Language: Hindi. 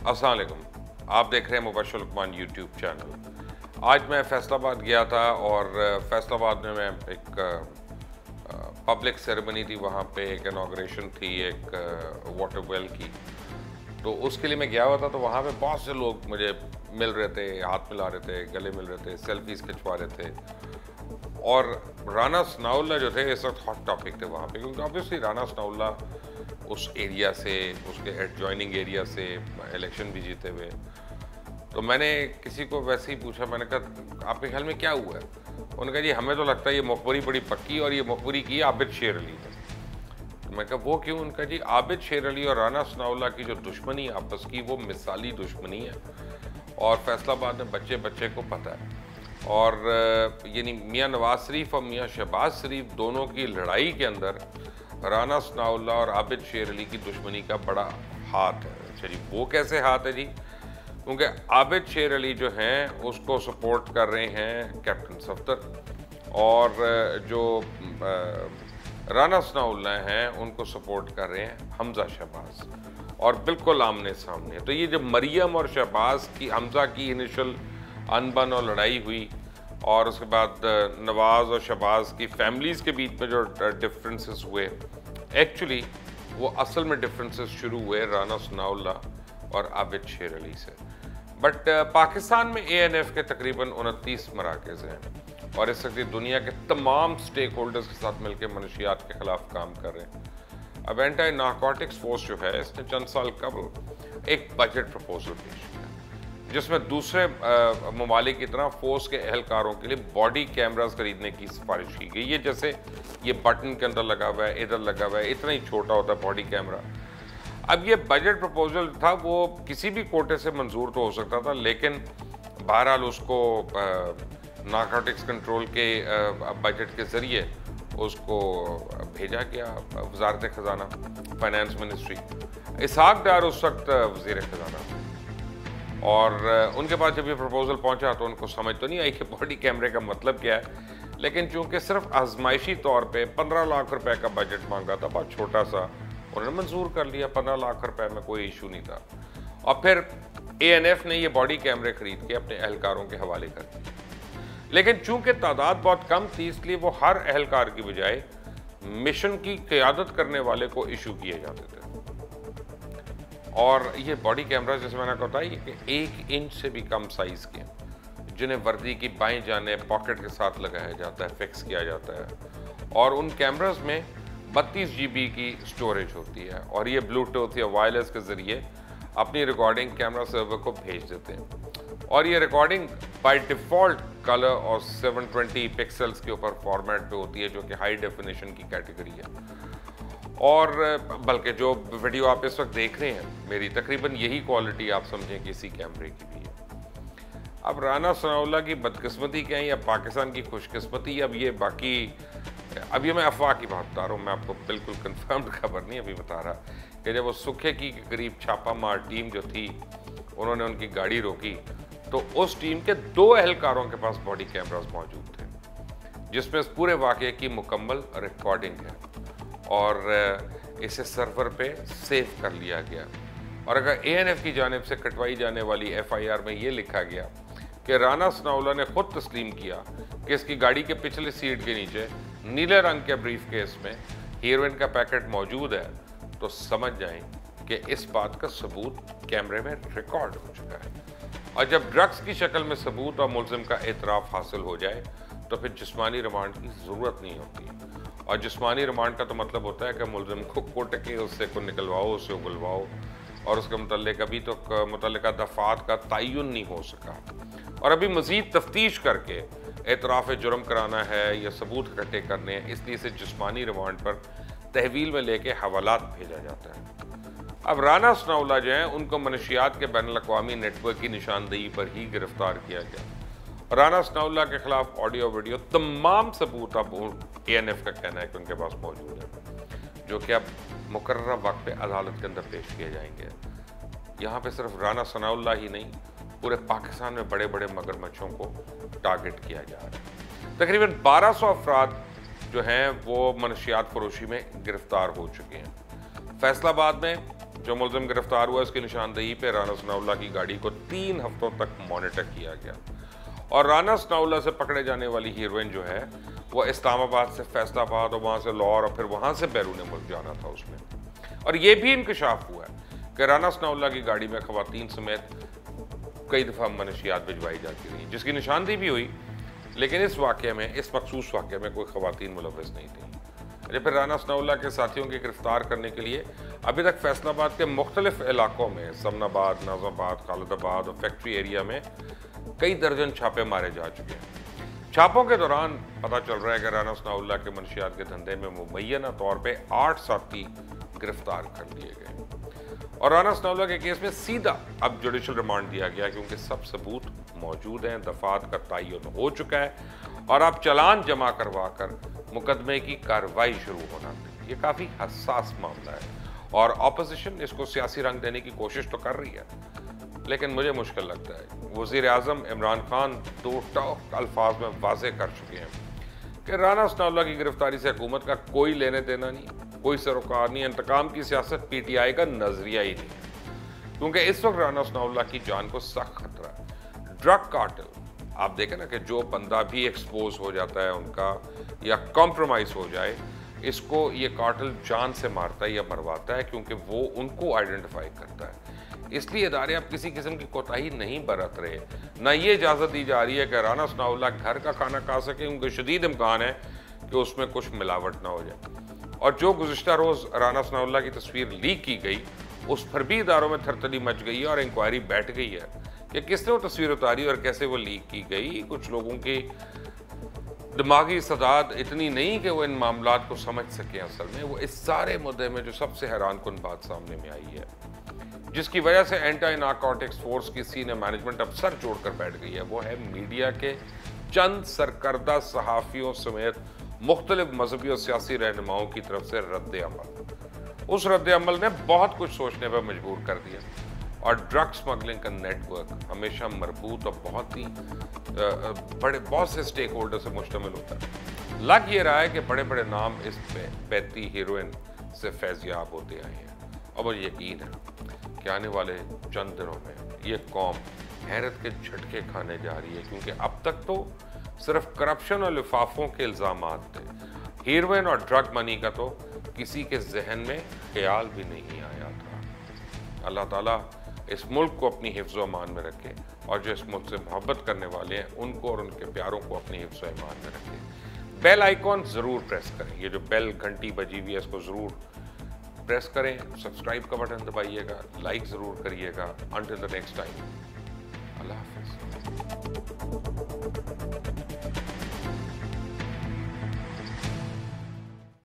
अस्सलाम वालेकुम। आप देख रहे हैं मुबश्शिर लुकमान यूट्यूब चैनल। आज मैं फैसलाबाद गया था और फैसलाबाद में मैं एक पब्लिक सेरेमनी थी, वहाँ पे एक इनॉग्रेशन थी एक वाटर वेल की। तो उसके लिए मैं गया हुआ था, तो वहाँ पे बहुत से लोग मुझे मिल रहे थे, हाथ मिला रहे थे, गले मिल रहे थे, सेल्फीज खिंचवा रहे थे। और राना सनाउल्लाह जो थे इस वक्त हॉट टॉपिक थे वहाँ पे, क्योंकि ऑब्वियसली राना सनाउल्लाह उस एरिया से, उसके एडजॉइनिंग एरिया से इलेक्शन भी जीते हुए। तो मैंने किसी को वैसे ही पूछा, मैंने कहा आपके ख्याल में क्या हुआ है? उन्होंने कहा जी हमें तो लगता है ये मुखबरी बड़ी पक्की, और ये मुखबरी की आबिद शेर अली ने। तो मैं कहा वो क्यों? उनका जी आबिद शेर अली और राना सनाउल्लाह की जो दुश्मनी आपस की, वो मिसाली दुश्मनी है और फैसलाबाद में बच्चे बच्चे को पता है। और यानी मियाँ नवाज शरीफ और मियाँ शहबाज शरीफ दोनों की लड़ाई के अंदर राना सनाउल्लाह और आबिद शेर अली की दुश्मनी का बड़ा हाथ है। अच्छा जी, वो कैसे हाथ है जी? क्योंकि आबिद शेर अली जो हैं उसको सपोर्ट कर रहे हैं कैप्टन सफ्दर, और जो राना सनाउल्लाह हैं उनको सपोर्ट कर रहे हैं हमजा शहबाज, और बिल्कुल आमने सामने। तो ये जब मरियम और शहबाज की, हमजा की इनिशियल अनबन और लड़ाई हुई, और उसके बाद नवाज और शहबाज की फैमिलीज़ के बीच में जो डिफरेंसेस हुए, एक्चुअली वो असल में डिफरेंसेस शुरू हुए राना सनाउल्लाह और आबिद शेर अली से। बट पाकिस्तान में ANF के तकरीबन 29 मराकज़ हैं, और इस वक्त दुनिया के तमाम स्टेक होल्डर्स के साथ मिलकर मनशियात के खिलाफ काम कर रहे हैं। अब एंटी नारकोटिक्स फोर्स जो है, इसने चंद साल कबल एक बजट प्रपोजल पेश किया, जिसमें दूसरे ममालिक की तरह फोर्स के एहलकारों के लिए बॉडी कैमरास खरीदने की सिफारिश की गई है। जैसे ये बटन के अंदर लगा हुआ है, इधर लगा हुआ है, इतना ही छोटा होता है बॉडी कैमरा। अब ये बजट प्रपोजल था, वो किसी भी कोटे से मंजूर तो हो सकता था, लेकिन बहरहाल उसको नारकोटिक्स कंट्रोल के बजट के ज़रिए उसको भेजा गया वजारत ख़जाना, फाइनेंस मिनिस्ट्री। इसहाक डार उस वक्त वज़ीर ख़जाना, और उनके पास जब ये प्रपोजल पहुंचा तो उनको समझ तो नहीं आई कि बॉडी कैमरे का मतलब क्या है, लेकिन चूंकि सिर्फ आजमाइशी तौर पे 15 लाख रुपए का बजट मांगा था, बहुत छोटा सा, उन्होंने मंजूर कर लिया। 15 लाख रुपए में कोई इशू नहीं था। और फिर ANF ने ये बॉडी कैमरे खरीद के अपने एहलकारों के हवाले कर दिए, लेकिन चूंकि तादाद बहुत कम थी, इसलिए वो हर एहलकार की बजाय मिशन की क़यादत करने वाले को इशू किए जाते थे। और ये बॉडी कैमरा, जैसे मैंने बताया, कि 1 इंच से भी कम साइज के, जिन्हें वर्दी की बाएं जानिब पॉकेट के साथ लगाया जाता है, फिक्स किया जाता है, और उन कैमरास में 32 GB की स्टोरेज होती है, और ये ब्लूटूथ या वायरलेस के ज़रिए अपनी रिकॉर्डिंग कैमरा सर्वर को भेज देते हैं, और ये रिकॉर्डिंग बाय डिफ़ॉल्ट कलर और 720 पिक्सल्स के ऊपर फॉर्मेट पे होती है, जो कि हाई डेफिनेशन की कैटेगरी है। और बल्कि जो वीडियो आप इस वक्त देख रहे हैं मेरी, तकरीबन यही क्वालिटी आप समझें कि इसी कैमरे की भी है। अब राना सनाउल्लाह की बदकिस्मती क्या है या पाकिस्तान की खुशकिस्मती, अब ये बाकी, अब ये मैं अफवाह की बात बता रहा हूँ, मैं आपको बिल्कुल कंफर्म्ड खबर नहीं अभी बता रहा, कि जब वो सुखे की करीब छापा मार टीम जो थी, उन्होंने उनकी गाड़ी रोकी, तो उस टीम के 2 एहलकारों के पास बॉडी कैमरास मौजूद थे, जिसमें इस पूरे वाक़े की मुकम्मल रिकॉर्डिंग है, और इसे सर्वर पे सेव कर लिया गया। और अगर ANF की जानिब से कटवाई जाने वाली FIR में ये लिखा गया कि राना सनाउल्लाह ने खुद तस्लीम किया कि इसकी गाड़ी के पिछले सीट के नीचे नीले रंग के ब्रीफ केस में हीरोइन का पैकेट मौजूद है, तो समझ जाएं कि इस बात का सबूत कैमरे में रिकॉर्ड हो चुका है। और जब ड्रग्स की शक्ल में सबूत और मुलजिम का एतराफ़ हासिल हो जाए, तो फिर जिस्मानी रिमांड की ज़रूरत नहीं होती। और जिस्मानी रिमांड का तो मतलब होता है कि मुलजिम को कोर्ट के उससे को निकलवाओ, उससे उगलवाओ, और उसके मुतल्लिक अभी तो मुतल्लिका दफ़ात का तयन नहीं हो सका, और अभी मज़ीद तफ्तीश करके एतराफ़ जुर्म कराना है या सबूत इकट्ठे करने हैं, इसलिए इसे जिस्मानी रिमांड पर तहवील में लेके हवालात भेजा जाता है। अब राना सनाउल्लाह जो हैं, उनको मनशियात के बैनुल-अक़वामी नेटवर्क की निशानदेही पर ही गिरफ्तार किया गया। राना सनाउल्लाह के खिलाफ ऑडियो वीडियो तमाम सबूत अब ANF का कहना है कि उनके पास मौजूद है, जो कि अब मुकर्रर वक्त पे अदालत के अंदर पेश किए जाएंगे। यहाँ पे सिर्फ राना सनाउल्लाह ही नहीं, पूरे पाकिस्तान में बड़े बड़े मगरमच्छों को टारगेट किया जा रहा है। तकरीबन 1200 अफराद जो हैं वो मनशियात फरोशी में गिरफ्तार हो चुके हैं। फैसलाबाद में जो मुलजिम गिरफ्तार हुआ इसकी निशानदेही पे राना सनाउल्लाह की गाड़ी को 3 हफ्तों तक मॉनिटर किया गया और राना सनाउल्लाह से पकड़े जाने वाली हीरोइन जो है वो इस्लामाबाद से फैसलाबाद और वहाँ से लाहौर और फिर वहाँ से बैरून मुल्क जाना था उसमें। और ये भी इंकशाफ हुआ है कि राना सनाउल्लाह की गाड़ी में खवातीन समेत कई दफ़ा मनशियात भिजवाई जाती रही, जिसकी निशानदेही भी हुई, लेकिन इस वाक़े में, इस मखसूस वाक़े में कोई खवातीन मुलव्वस नहीं थी। अरे फिर राना सनाउल्लाह के साथियों की गिरफ्तार करने के लिए अभी तक फैसलाबाद के मुख्तलिफ इलाकों में, समनाबाद, नाज़ाबाद, खालिदाबाद और फैक्ट्री एरिया में कई दर्जन छापे मारे जा चुके हैं। छापों के दौरान पता चल रहा है कि राना सनाउल्लाह के मनशियात के धंधे में मुबैना तौर पर 8 साथी गिरफ्तार कर लिए गए और राना सनाउल्लाह के केस में सीधा अब जुडिशल रिमांड दिया गया क्योंकि सब सबूत मौजूद हैं, दफात का तयन हो चुका है और अब चालान जमा करवा कर मुकदमे की कार्रवाई शुरू होना। ये काफ़ी हसास मामला है और ऑपोजिशन इसको सियासी रंग देने की कोशिश तो कर रही है, लेकिन मुझे मुश्किल लगता है। वज़ीर आज़म इमरान खान 2 टॉक अल्फाज में वाज़े कर चुके हैं कि राना सनाउल्लाह की गिरफ्तारी से हुकूमत का कोई लेने देना नहीं, कोई सरोकार नहीं, इंतकाम की सियासत PTI का नजरिया ही नहीं है, क्योंकि इस वक्त राना सनाउल्लाह की जान को सख्त खतरा है। ड्रग कार्टेल, आप देखें ना कि जो बंदा भी एक्सपोज हो जाता है उनका या कॉम्प्रोमाइज हो जाए, इसको ये कार्टेल जान से मारता है या मरवाता है, क्योंकि वो उनको आइडेंटिफाई करता है। इसलिए इदारे अब किसी किस्म की कोताही नहीं बरत रहे, ना ये इजाज़त दी जा रही है कि राना सनाउल्लाह घर का खाना खा सके, क्योंकि शदीद इम्कान है कि उसमें कुछ मिलावट ना हो जाए। और जो गुज़िश्ता रोज़ राना सनाउल्लाह की तस्वीर लीक की गई, उस पर भी इदारों में थरथरी मच गई है और इंक्वायरी बैठ गई है कि किसने वो तस्वीर उतारी और कैसे वो लीक की गई। कुछ लोगों की दिमागी सदाद इतनी नहीं कि वो इन मामलात को समझ सकें। असल में वो इस सारे मुद्दे में जो सबसे हैरानकुन बात सामने में आई है, जिसकी वजह से एंटी नारकोटिक्स फोर्स की सीनियर मैनेजमेंट अब सर जोड़कर बैठ गई है, वो है मीडिया के चंद सरकर्दा सहाफ़ियों समेत मुख्तलिफ मजहबी और सियासी रहनुमाओं की तरफ से रद्द अमल। उस रद्द अमल ने बहुत कुछ सोचने पर मजबूर कर दिया और ड्रग स्मगलिंग का नेटवर्क हमेशा मरबूत और बहुत से स्टेक होल्डर से मुश्तमिल होता है। लग ये रहा है कि बड़े बड़े नाम इस बैती हीरोइन से फैज़याब होते आए हैं और मुझे यकीन है कि आने वाले चंद दिनों में ये कौम हैरत के झटके खाने जा रही है, क्योंकि अब तक तो सिर्फ करप्शन और लिफाफों के इल्ज़ामात थे। हीरोइन और ड्रग मनी का तो किसी के जहन में ख्याल भी नहीं आया था। अल्लाह ताला इस मुल्क को अपनी हिफ्ज़ अमान में रखे और जो इस मुल्क से मोहब्बत करने वाले हैं उनको और उनके प्यारों को अपनी हिफ्ज़ अमान में रखे। बेल आइकॉन ज़रूर प्रेस करें, ये जो बेल घंटी बजी हुई है इसको ज़रूर प्रेस करें, सब्सक्राइब का बटन दबाइएगा, लाइक ज़रूर करिएगा। अंटिल द नेक्स्ट टाइम, अल्लाह हाफ़िज़।